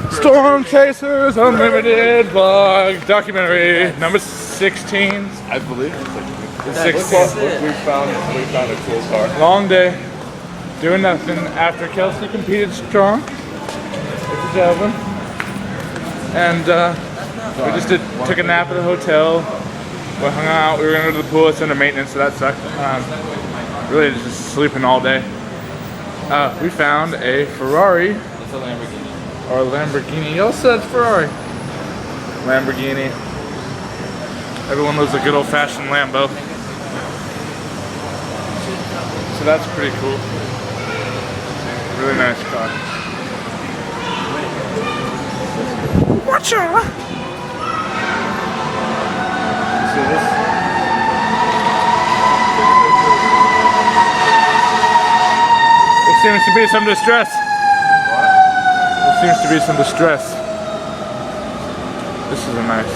Storm Chasers Unlimited vlog documentary number 16. I believe it's 16. We found a cool car. Long day, doing nothing after Kelsey competed strong with the javelin, and we just took a nap at the hotel. We hung out. We were gonna go to the pool. It's under maintenance, so that sucked. Really just sleeping all day. We found a Ferrari. It's a Lamborghini. Or Lamborghini. You also said Ferrari. Lamborghini. Everyone loves a good old-fashioned Lambo. So that's pretty cool. Really nice car. Watch out! See this? There seems to be some distress. Seems to be some distress. This is a nice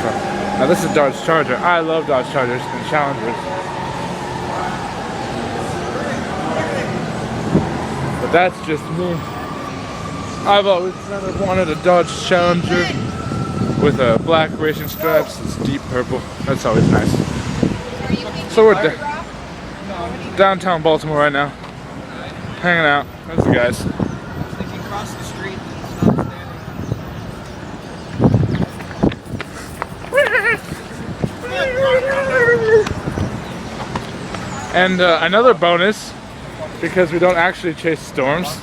car. Now this is Dodge Charger. I love Dodge Chargers and Challengers. But that's just me. I've always kind of wanted a Dodge Challenger with black racing stripes. It's deep purple. That's always nice. So we're downtown Baltimore right now. Hanging out. There's the guys. Across the street, stop standing. And another bonus, because we don't actually chase storms.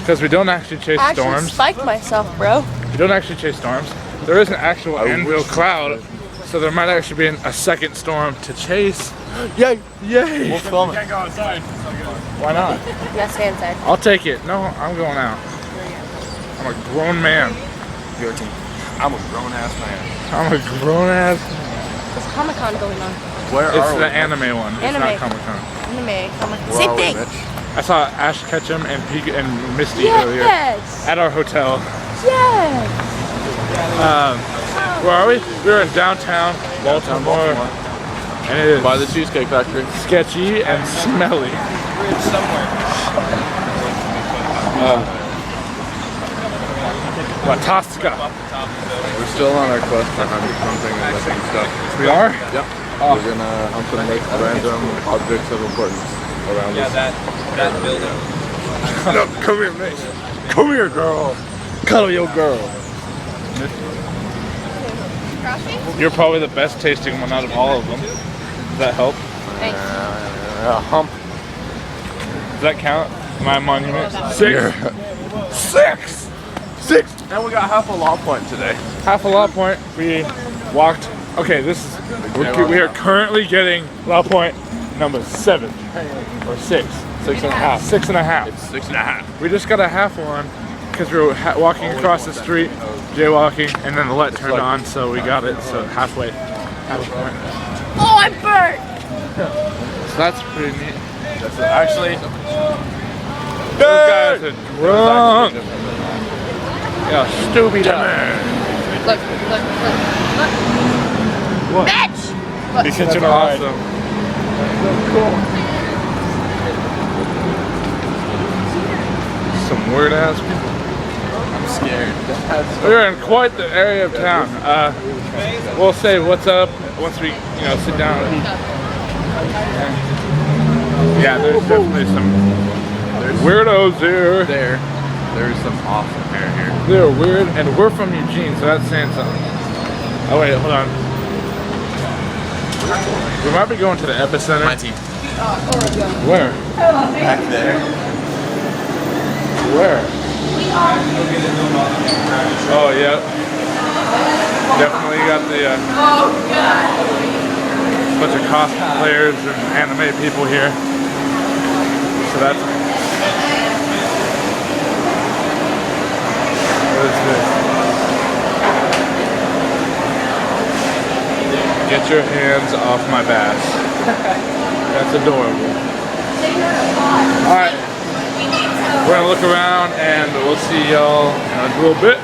Because we don't actually chase storms. I actually spiked myself, bro. We don't actually chase storms. There is an actual anvil cloud, so there might actually be a second storm to chase. Yay! Yay! We'll film it. Can't go outside. Why not? Yes, stay inside. I'll take it. No, I'm going out. I'm a grown man. Your team. I'm a grown ass man. I'm a grown ass. There's Comic-Con going on. Where It's are we? the anime one. It's Anime. not Comic-Con. Anime, Comic-Con. Where Same are we, thing. Mitch? I saw Ash Ketchum and Misty earlier Yes. at our hotel. Yes. Where are we? We're in downtown Baltimore. And it is By the Cheesecake Factory. sketchy and smelly. Bridge somewhere. Wataska. We're still on our quest for hunting and missing stuff. We are? Yep. We're gonna hunt some like random objects of importance around Yeah, us. that building. No, come here, mate. Come here, girl. Cuddle your girl. You're probably the best tasting one out of all of them. Does that help? Thanks. Hump. Does that count? My monument? Six. Six! Six! And we got half a law point today. Half a law point. We walked. Okay, this is. We are currently getting law point number 7 or 6. 6.5. 6.5. It's 6.5. We just got a half one because we were walking across the street, jaywalking, and then the light turned on, so we got it. So halfway. Half a point. Oh, I'm burnt. So that's pretty neat. That's actually. Those guys are drunk. Yeah, stupid. Look. What? Bitch. These kids are awesome. So cool. Some weird ass people. I'm scared. We're in quite the area of town. We'll say what's up once we, sit down and eat. Yeah, there's definitely some weirdos here. There's some awesome hair here. They're weird, and we're from Eugene, so that's saying something. Oh wait, hold on. We might be going to the epicenter. My team. Where? Back there. Where? Oh yeah. Definitely got the bunch of cosplayers and anime people here. So that's. What is this? Get your hands off my bass. That's adorable. Alright. We're gonna look around and we'll see y'all in a little bit.